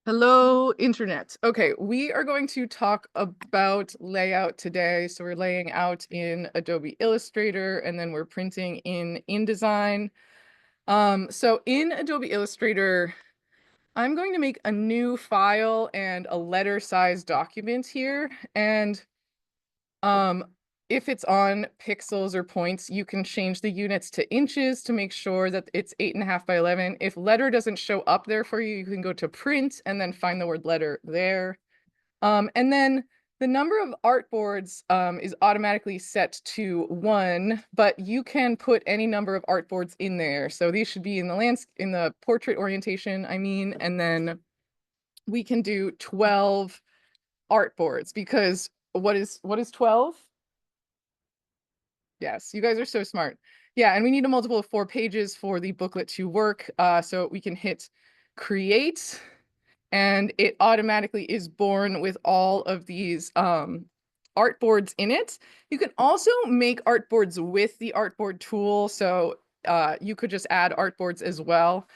Hello, Internet. Okay, we are going to talk about layout today. So we're laying out in Adobe Illustrator, and then we're printing in InDesign. So in Adobe Illustrator, I'm going to make a new file and a letter size document here. And um, if it's on pixels or points, you can change the units to inches to make sure that it's 8.5 by 11. If letter doesn't show up there for you, you can go to print and then find the word letter there. And then the number of artboards is automatically set to 1, but you can put any number of artboards in there. So these should be in the portrait orientation, I mean, and then we can do 12 artboards because what is 12? Yes, you guys are so smart. Yeah, and we need a multiple of 4 pages for the booklet to work. So we can hit create, and it automatically is born with all of these artboards in it. You can also make artboards with the artboard tool. So you could just add artboards as well.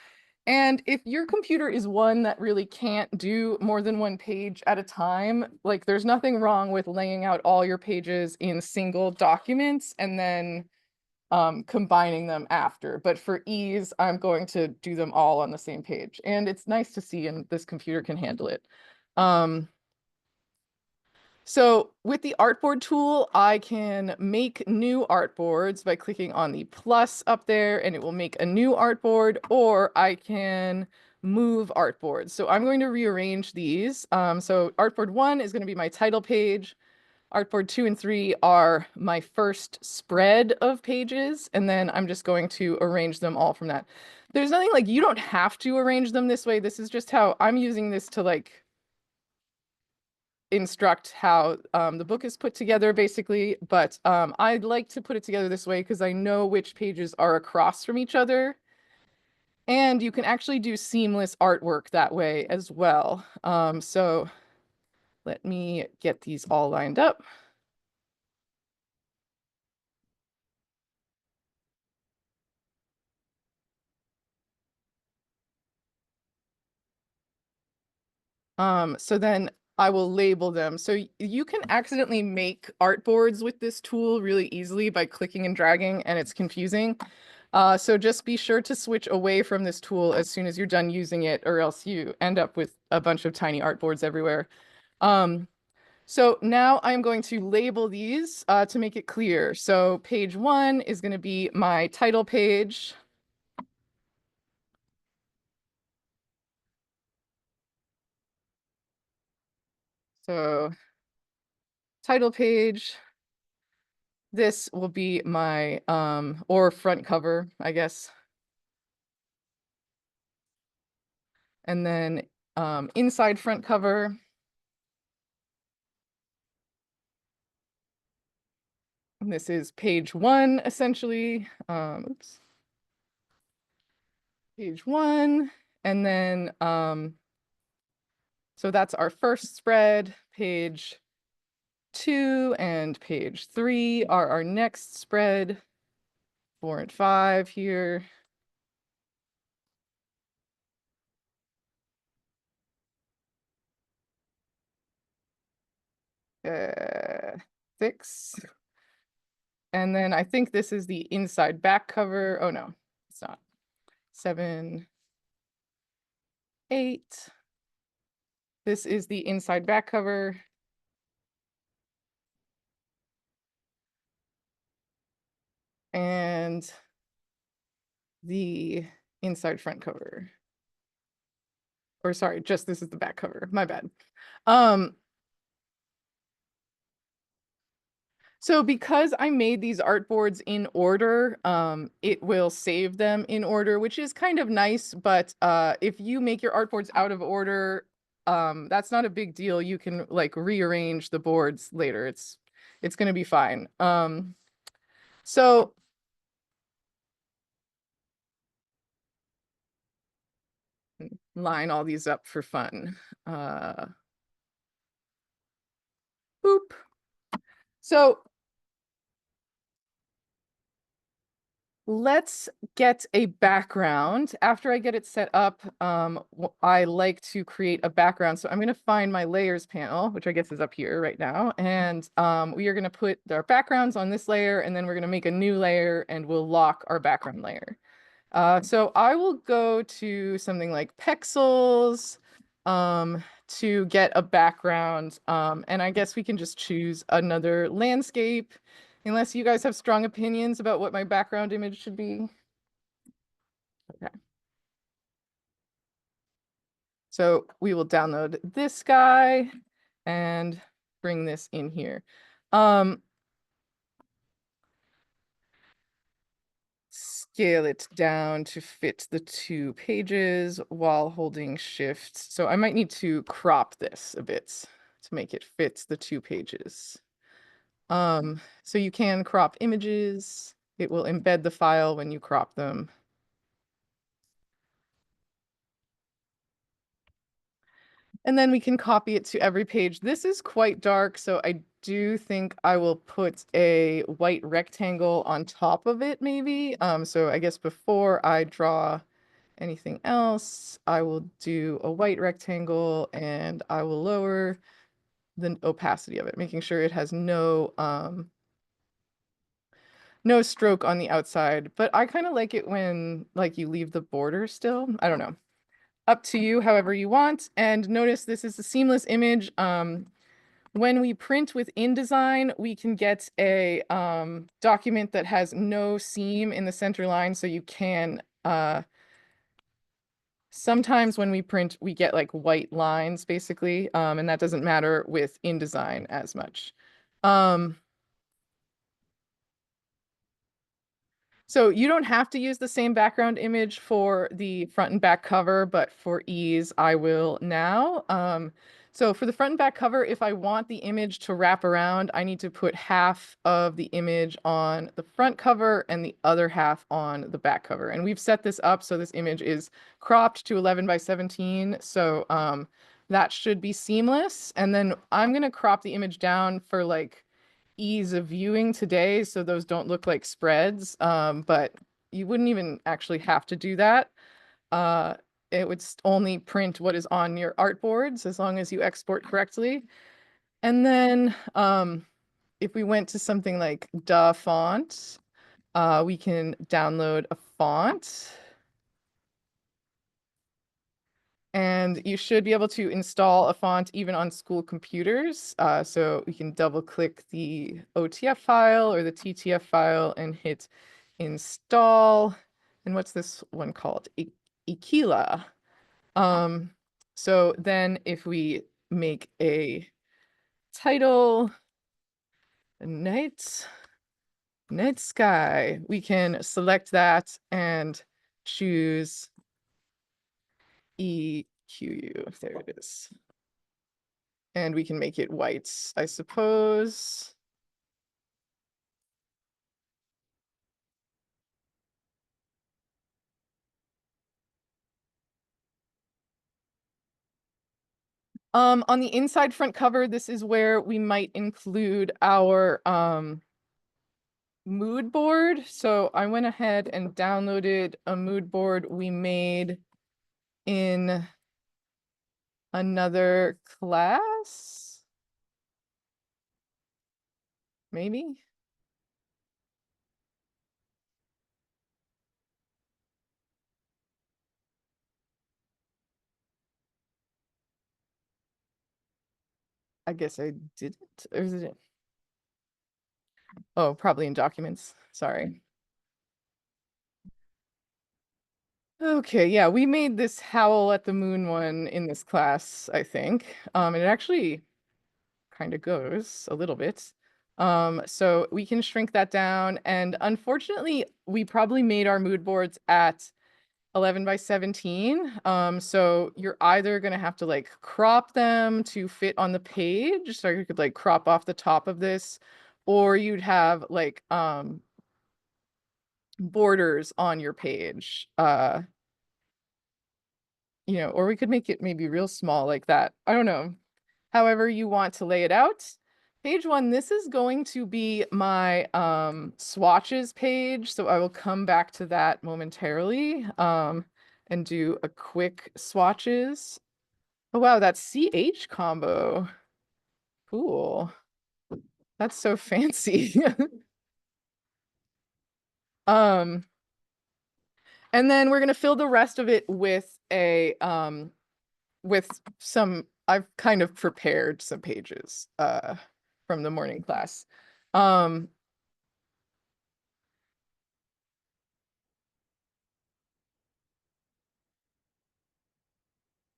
And if your computer is one that really can't do more than 1 page at a time, like there's nothing wrong with laying out all your pages in single documents and then combining them after. But for ease, I'm going to do them all on the same page. And it's nice to see, and this computer can handle it. So with the artboard tool, I can make new artboards by clicking on the plus up there, and it will make a new artboard, or I can move artboards. So I'm going to rearrange these. So artboard 1 is going to be my title page. Artboard 2 and 3 are my first spread of pages, and then I'm just going to arrange them all from that. There's nothing like you don't have to arrange them this way. This is just how I'm using this to like instruct how the book is put together basically, but I'd like to put it together this way because I know which pages are across from each other. And you can actually do seamless artwork that way as well. So let me get these all lined up. So then I will label them. So you can accidentally make artboards with this tool really easily by clicking and dragging, and it's confusing. So just be sure to switch away from this tool as soon as you're done using it, or else you end up with a bunch of tiny artboards everywhere. So now I'm going to label these to make it clear. So page 1 is going to be my title page. So title page. This will be my or front cover, I guess. And then inside front cover. And this is page 1, essentially. Oops. Page 1. And then, so that's our first spread. Page 2 and page 3 are our next spread. 4 and 5 here. Uh, 6. And then I think this is the inside back cover. Oh no, it's not. 7, 8. This is the inside back cover. And the inside front cover. Or sorry, just this is the back cover. My bad. So because I made these artboards in order, it will save them in order, which is kind of nice. But if you make your artboards out of order, that's not a big deal. You can like rearrange the boards later. It's going to be fine. So line all these up for fun. Boop. So Let's get a background. After I get it set up, I like to create a background. So I'm going to find my layers panel, which I guess is up here right now. And we are going to put our backgrounds on this layer, and then we're going to make a new layer, and we'll lock our background layer. So I will go to something like Pexels to get a background. And I guess we can just choose another landscape, unless you guys have strong opinions about what my background image should be. Okay. So we will download this guy and bring this in here. Scale it down to fit the 2 pages while holding shift. So I might need to crop this a bit to make it fit the 2 pages. So you can crop images. It will embed the file when you crop them. And then we can copy it to every page. This is quite dark, so I do think I will put a white rectangle on top of it, maybe. So I guess before I draw anything else, I will do a white rectangle, and I will lower the opacity of it, making sure it has no stroke on the outside. But I kind of like it when like you leave the border still. I don't know. Up to you, however you want. And notice this is a seamless image. When we print with InDesign, we can get a document that has no seam in the center line, so you can sometimes when we print, we get like white lines basically, and that doesn't matter with InDesign as much. So you don't have to use the same background image for the front and back cover, but for ease, I will now. So for the front and back cover, if I want the image to wrap around, I need to put half of the image on the front cover and the other half on the back cover. And we've set this up so this image is cropped to 11 by 17. So that should be seamless. And then I'm going to crop the image down for like ease of viewing today, so those don't look like spreads, but you wouldn't even actually have to do that. It would only print what is on your artboards as long as you export correctly. And then if we went to something like Da Font, we can download a font. And you should be able to install a font even on school computers. So we can double click the OTF file or the TTF file and hit install. And what's this one called? Ikila. So then if we make a title, night sky, we can select that and choose EQU. There it is. And we can make it white, I suppose. On the inside front cover, this is where we might include our mood board. So I went ahead and downloaded a mood board we made in another class. Maybe. I guess I didn't. Or is it? Oh, probably in documents. Sorry. Okay, yeah, we made this Howl at the Moon one in this class, I think. And it actually kind of goes a little bit. So we can shrink that down. And unfortunately, we probably made our mood boards at 11 by 17. So you're either going to have to like crop them to fit on the page. So you could like crop off the top of this, or you'd have like borders on your page. Or we could make it maybe real small like that. I don't know. However you want to lay it out. Page one, this is going to be my swatches page, so I will come back to that momentarily and do a quick swatches. Oh wow, that CH combo. Cool. That's so fancy. Um, and then we're gonna fill the rest of it with a with some, I've kind of prepared some pages from the morning class. Um,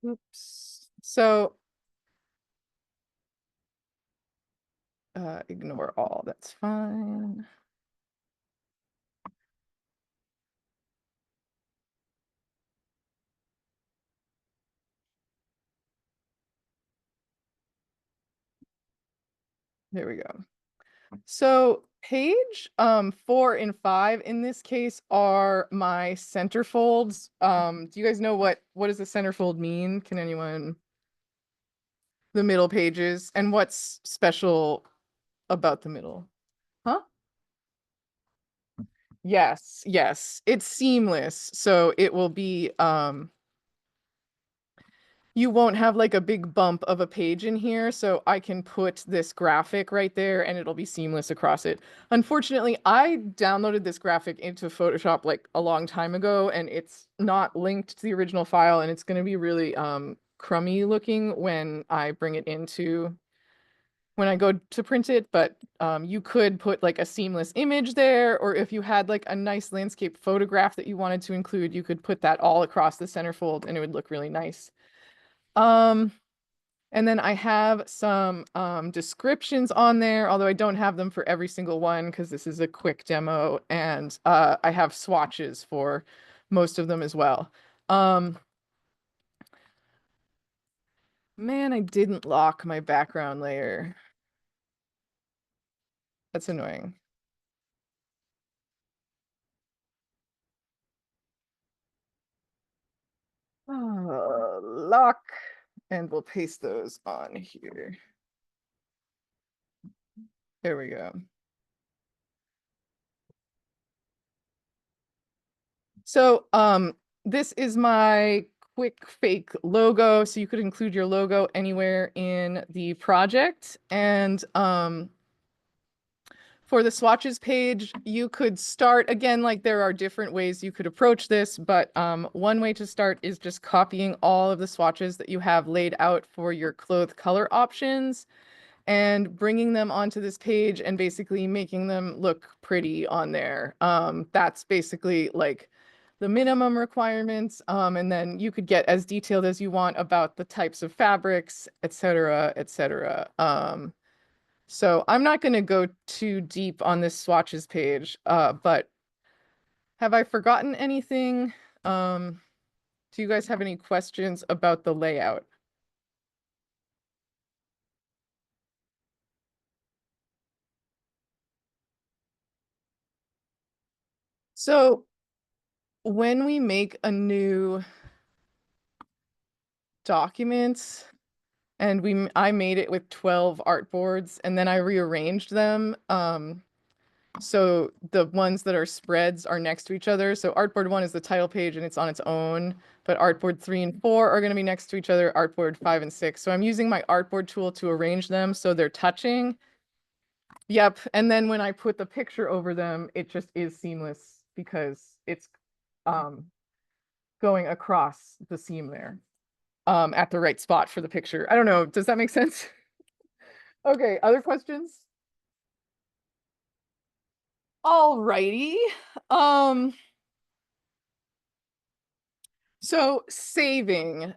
oops. So ignore all, that's fine. There we go. So page 4 and 5 in this case are my centerfolds. Do you guys know what does the centerfold mean? Can anyone? The middle pages, and what's special about the middle? Huh? Yes, yes. It's seamless. So it will be you won't have like a big bump of a page in here, so I can put this graphic right there and it'll be seamless across it. Unfortunately, I downloaded this graphic into Photoshop like a long time ago and it's not linked to the original file and it's going to be really crummy looking when I bring it into when I go to print it, but you could put like a seamless image there, or if you had like a nice landscape photograph that you wanted to include, you could put that all across the centerfold and it would look really nice. Um, and then I have some descriptions on there, although I don't have them for every single one because this is a quick demo, and I have swatches for most of them as well. Man, I didn't lock my background layer. That's annoying. Lock, and we'll paste those on here. There we go. So this is my quick fake logo. So you could include your logo anywhere in the project. And for the swatches page, you could start again, like there are different ways you could approach this, but one way to start is just copying all of the swatches that you have laid out for your clothes color options and bringing them onto this page and basically making them look pretty on there. That's basically like the minimum requirements. And then you could get as detailed as you want about the types of fabrics, et cetera, et cetera. So I'm not going to go too deep on this swatches page, but have I forgotten anything? Do you guys have any questions about the layout? So when we make a new document, and I made it with 12 artboards and then I rearranged them. So the ones that are spreads are next to each other. So artboard 1 is the title page and it's on its own, but artboard 3 and 4 are going to be next to each other, artboard 5 and 6. So I'm using my artboard tool to arrange them so they're touching. Yep. And then when I put the picture over them, it just is seamless because it's um, going across the seam there at the right spot for the picture. I don't know. Does that make sense? Okay, other questions? Alrighty. Um, so saving.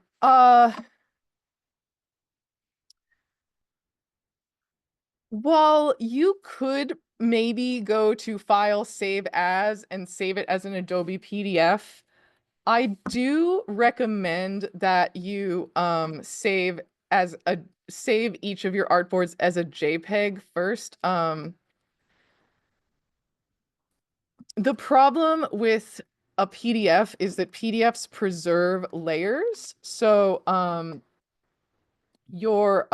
Well, you could maybe go to File, Save As, and save it as an Adobe PDF. I do recommend that you save each of your artboards as a JPEG first. The problem with a PDF is that PDFs preserve layers. So your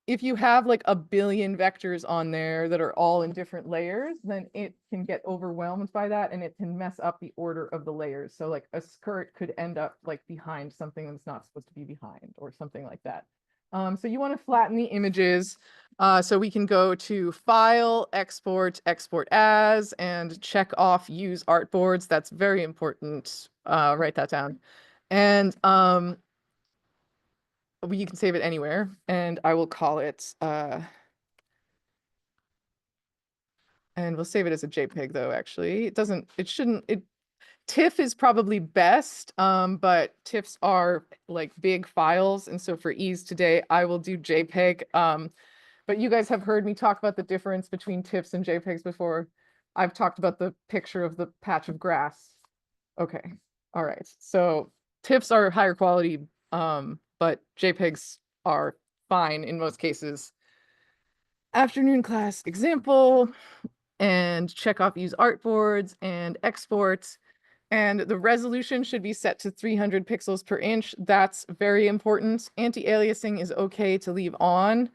if you have like a billion vectors on there that are all in different layers, then it can get overwhelmed by that and it can mess up the order of the layers. So like a skirt could end up like behind something that's not supposed to be behind or something like that. So you want to flatten the images. So we can go to File, Export, Export As, and check off Use Artboards. That's very important. Write that down. And you can save it anywhere, and I will call it, and we'll save it as a JPEG though, actually. TIFF is probably best, but TIFFs are like big files, and so for ease today, I will do JPEG. But you guys have heard me talk about the difference between TIFFs and JPEGs before. I've talked about the picture of the patch of grass. Okay, all right. So TIFFs are higher quality, but JPEGs are fine in most cases. Afternoon class example, and check off use artboards and exports. And the resolution should be set to 300 pixels per inch. That's very important. Anti-aliasing is okay to leave on.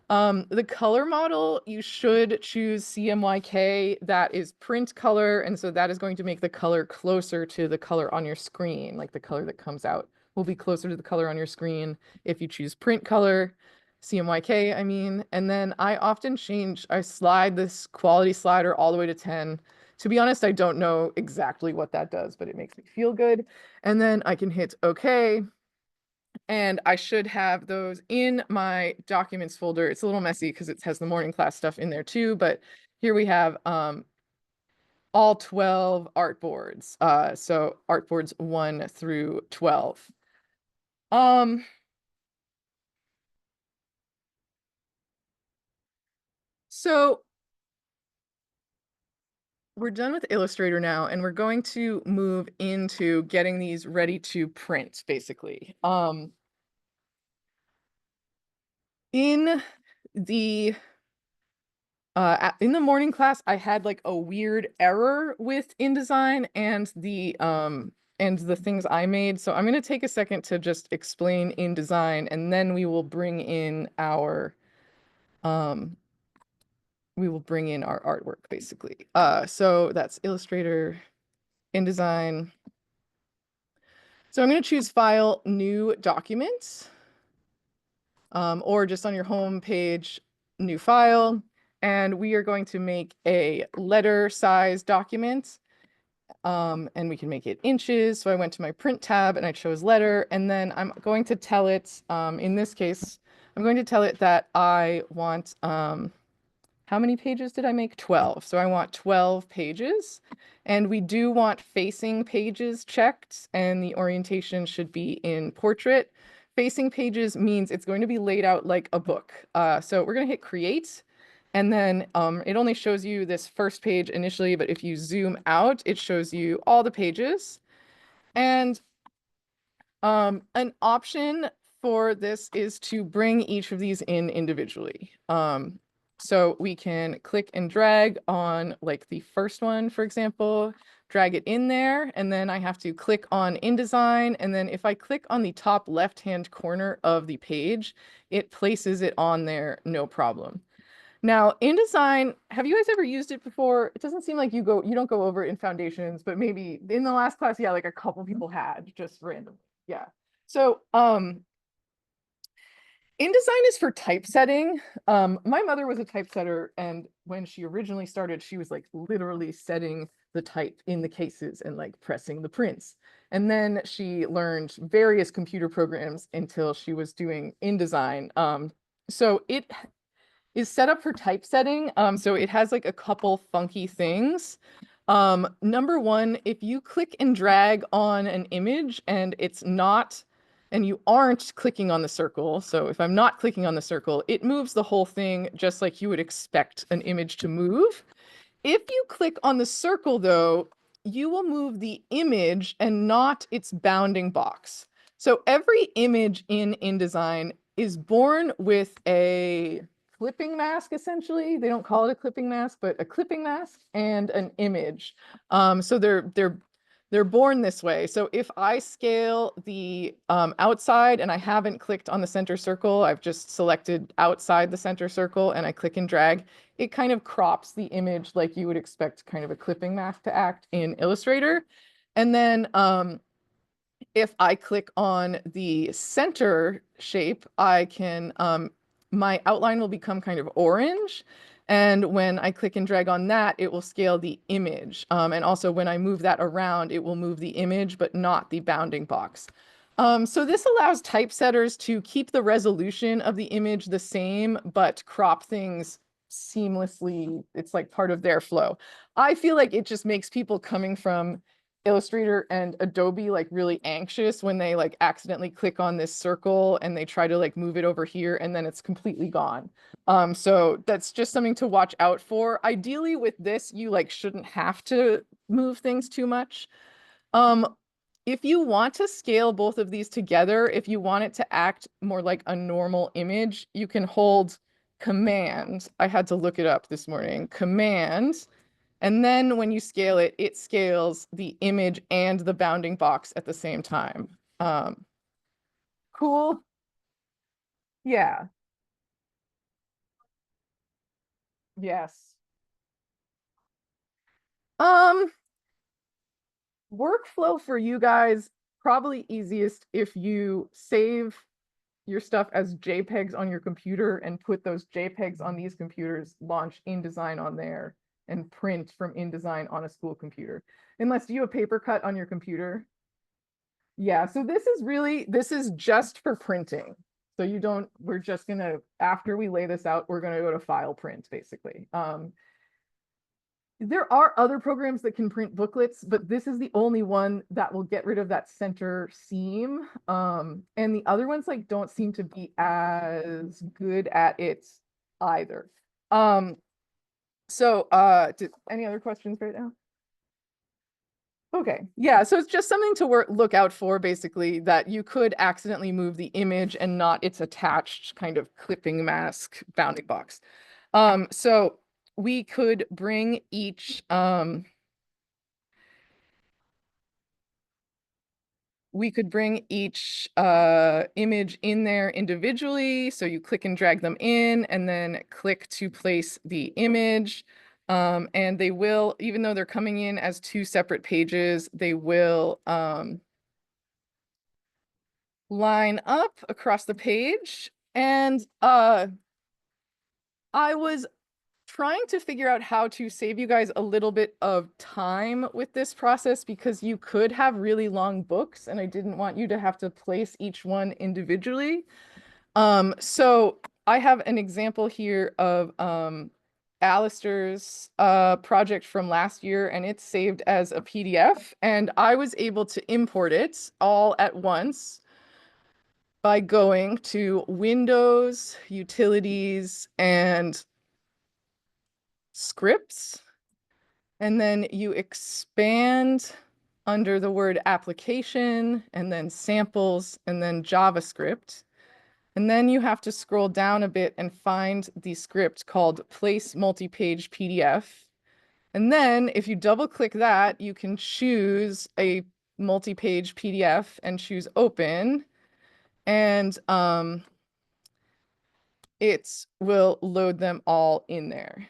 The color model, you should choose CMYK. That is print color, and so that is going to make the color closer to the color on your screen. Like the color that comes out will be closer to the color on your screen if you choose print color, CMYK, I mean. And then I slide this quality slider all the way to 10. To be honest, I don't know exactly what that does, but it makes me feel good. And then I can hit OK. And I should have those in my documents folder. It's a little messy because it has the morning class stuff in there too, but here we have all 12 artboards. So artboards 1 through 12. So we're done with Illustrator now, and we're going to move into getting these ready to print, basically. In the morning class, I had like a weird error with InDesign and the things I made. So I'm going to take a second to just explain InDesign, and then we will bring in our artwork basically. So that's Illustrator, InDesign. So I'm going to choose File, New Documents, or just on your home page, New File. And we are going to make a letter size document. And we can make it inches. So I went to my print tab and I chose letter. And then I'm going to tell it, in this case, I'm going to tell it that I want, how many pages did I make? 12. So I want 12 pages. And we do want facing pages checked, and the orientation should be in portrait. Facing pages means it's going to be laid out like a book. So we're going to hit create. And then it only shows you this first page initially, but if you zoom out, it shows you all the pages. And an option for this is to bring each of these in individually. So we can click and drag on like the first one, for example, drag it in there, and then I have to click on InDesign. And then if I click on the top left-hand corner of the page, it places it on there, no problem. Now, InDesign, have you guys ever used it before? It doesn't seem like you don't go over it in foundations, but maybe in the last class, yeah, like a couple people had just randomly. Yeah. So, InDesign is for typesetting. My mother was a typesetter, and when she originally started, she was like literally setting the type in the cases and like pressing the prints. And then she learned various computer programs until she was doing InDesign. So it is set up for typesetting. So it has like a couple funky things. Number one, if you click and drag on an image and you aren't clicking on the circle. So if I'm not clicking on the circle, it moves the whole thing just like you would expect an image to move. If you click on the circle though, you will move the image and not its bounding box. So every image in InDesign is born with a clipping mask, essentially. They don't call it a clipping mask, but a clipping mask and an image. So they're They're born this way. So if I scale the outside and I haven't clicked on the center circle, I've just selected outside the center circle and I click and drag, it kind of crops the image like you would expect kind of a clipping mask to act in Illustrator. And then if I click on the center shape, I can, my outline will become kind of orange. And when I click and drag on that, it will scale the image. And also when I move that around, it will move the image, but not the bounding box. So this allows typesetters to keep the resolution of the image the same, but crop things seamlessly. It's like part of their flow. I feel like it just makes people coming from Illustrator and Adobe like really anxious when they like accidentally click on this circle and they try to like move it over here and then it's completely gone. So that's just something to watch out for. Ideally with this, you like shouldn't have to move things too much. If you want to scale both of these together, if you want it to act more like a normal image, you can hold Command. I had to look it up this morning. Command. And then when you scale it, it scales the image and the bounding box at the same time. Cool. Yeah. Yes. Um, Workflow for you guys, probably easiest if you save your stuff as JPEGs on your computer and put those JPEGs on these computers, launch InDesign on there, and print from InDesign on a school computer. Unless, do you have paper cut on your computer? Yeah, so this is just for printing. So you don't, we're just gonna, after we lay this out, we're gonna go to file print, basically. There are other programs that can print booklets, but this is the only one that will get rid of that center seam. And the other ones like don't seem to be as good at it either. Any other questions right now? Okay, yeah, so it's just something to look out for, basically, that you could accidentally move the image and not its attached kind of clipping mask bounding box. So we could bring each image in there individually. So you click and drag them in and then click to place the image. And they will, even though they're coming in as two separate pages, they will line up across the page. And I was trying to figure out how to save you guys a little bit of time with this process because you could have really long books and I didn't want you to have to place each one individually. So I have an example here of Alistair's project from last year and it's saved as a PDF and I was able to import it all at once by going to Windows, Utilities, and Scripts. And then you expand under the word application and then samples and then JavaScript. And then you have to scroll down a bit and find the script called Place Multi-Page PDF. And then if you double click that, you can choose a multi-page PDF and choose open. And it will load them all in there.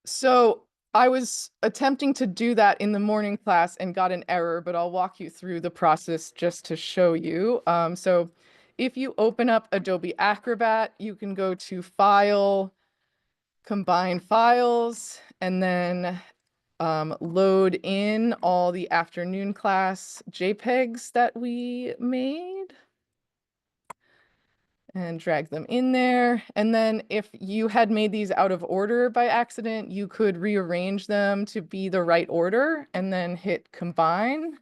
So I was attempting to do that in the morning class and got an error, but I'll walk you through the process just to show you. So if you open up Adobe Acrobat, you can go to File, Combine Files, and then load in all the afternoon class JPEGs that we made. And drag them in there. And then if you had made these out of order by accident, you could rearrange them to be the right order and then hit combine.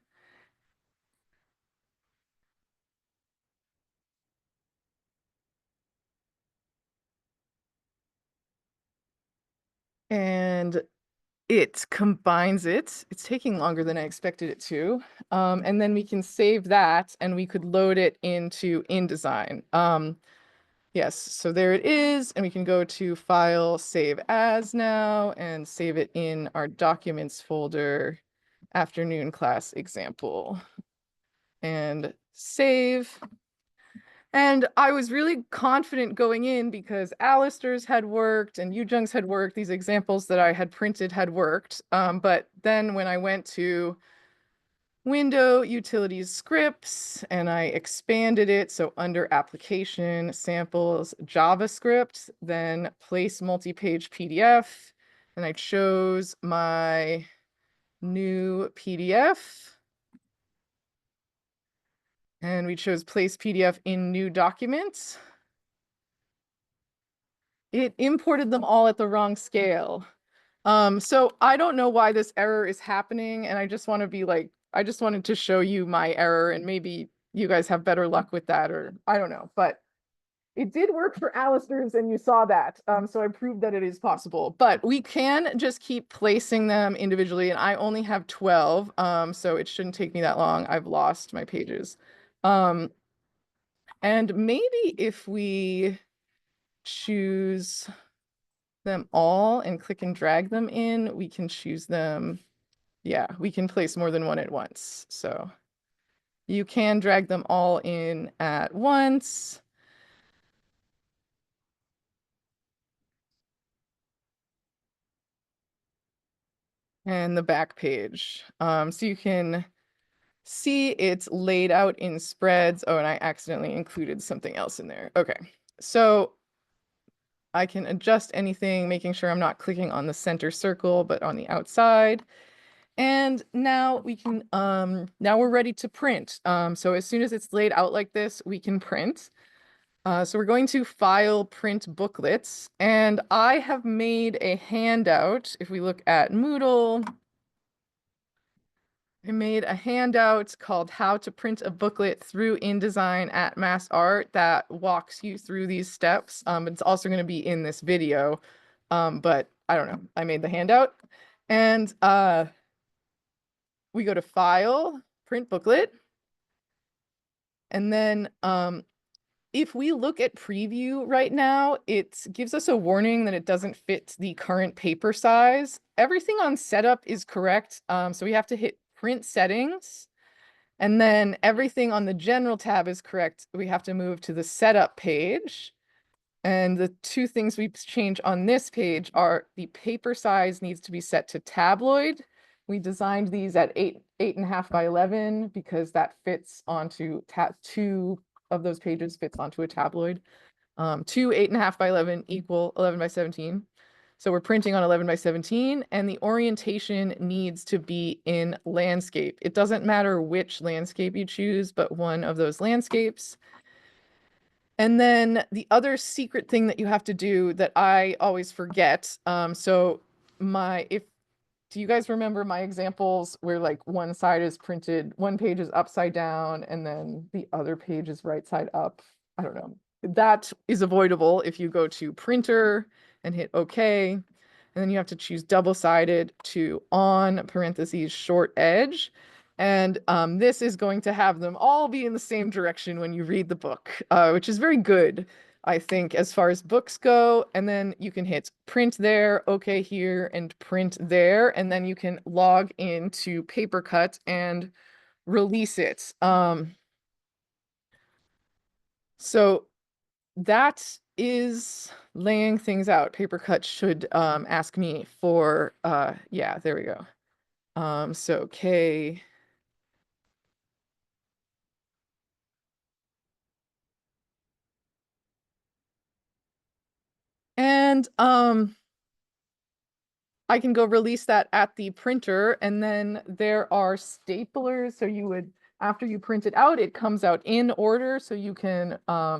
And it combines it. It's taking longer than I expected it to. And then we can save that and we could load it into InDesign. Yes, so there it is, and we can go to File, Save As now, and save it in our Documents folder, Afternoon Class Example. And save. And I was really confident going in because Alistair's had worked and Yoojung's had worked. These examples that I had printed had worked. But then when I went to Window, Utilities, Scripts, and I expanded it. So under Application, Samples, JavaScript, then Place Multi-Page PDF. And I chose my new PDF. And we chose Place PDF in New Documents. It imported them all at the wrong scale. So I don't know why this error is happening, and I just want to be like, I just wanted to show you my error, and maybe you guys have better luck with that, or I don't know, but it did work for Alistair's, and you saw that. So I proved that it is possible, but we can just keep placing them individually, and I only have 12, so it shouldn't take me that long. I've lost my pages. And maybe if we choose them all and click and drag them in, we can choose them. Yeah, we can place more than one at once. So you can drag them all in at once. And the back page. So you can see it's laid out in spreads. Oh, and I accidentally included something else in there. Okay, so I can adjust anything, making sure I'm not clicking on the center circle, but on the outside. And now we can, now we're ready to print. So as soon as it's laid out like this, we can print. So we're going to File, Print Booklets, and I have made a handout. If we look at Moodle, I made a handout called How to Print a Booklet through InDesign at MassArt that walks you through these steps. It's also going to be in this video, but I don't know. I made the handout, and we go to File, Print Booklet, and then if we look at preview right now, it gives us a warning that it doesn't fit the current paper size. Everything on setup is correct. So we have to hit print settings, and then everything on the general tab is correct. We have to move to the setup page. And the two things we change on this page are the paper size needs to be set to tabloid. We designed these at 8.5 by 11 because that fits onto two of those pages fits onto a tabloid. Two 8.5 by 11 equal 11 by 17. So we're printing on 11 by 17, and the orientation needs to be in landscape. It doesn't matter which landscape you choose, but one of those landscapes. And then the other secret thing that you have to do that I always forget, do you guys remember my examples where like one side is printed, one page is upside down, and then the other page is right side up? I don't know. That is avoidable if you go to Printer and hit OK. And then you have to choose double-sided to on parentheses short edge. And this is going to have them all be in the same direction when you read the book, which is very good, I think, as far as books go. And then you can hit print there, OK here, and print there. And then you can log into PaperCut and release it. So that is laying things out. PaperCut should ask me for, yeah, there we go. So K. And I can go release that at the printer, and then there are staplers. So you would, after you print it out, it comes out in order. So you can,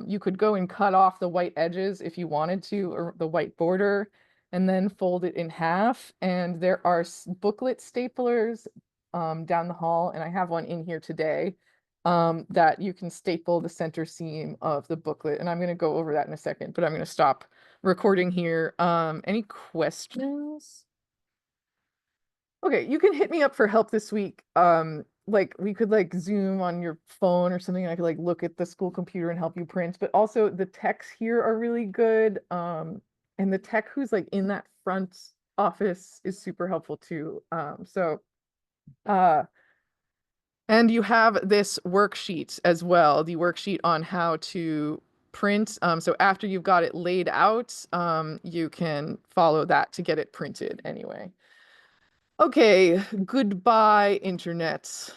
you could go and cut off the white edges if you wanted to, or the white border, and then fold it in half. And there are booklet staplers down the hall, and I have one in here today that you can staple the center seam of the booklet. And I'm going to go over that in a second, but I'm going to stop recording here. Any questions? Okay, you can hit me up for help this week like we could like Zoom on your phone or something, and I could like look at the school computer and help you print. But also the techs here are really good. And the tech who's like in that front office is super helpful too. Uh and you have this worksheet as well, the worksheet on how to print. So after you've got it laid out, you can follow that to get it printed anyway. Okay, goodbye, internet.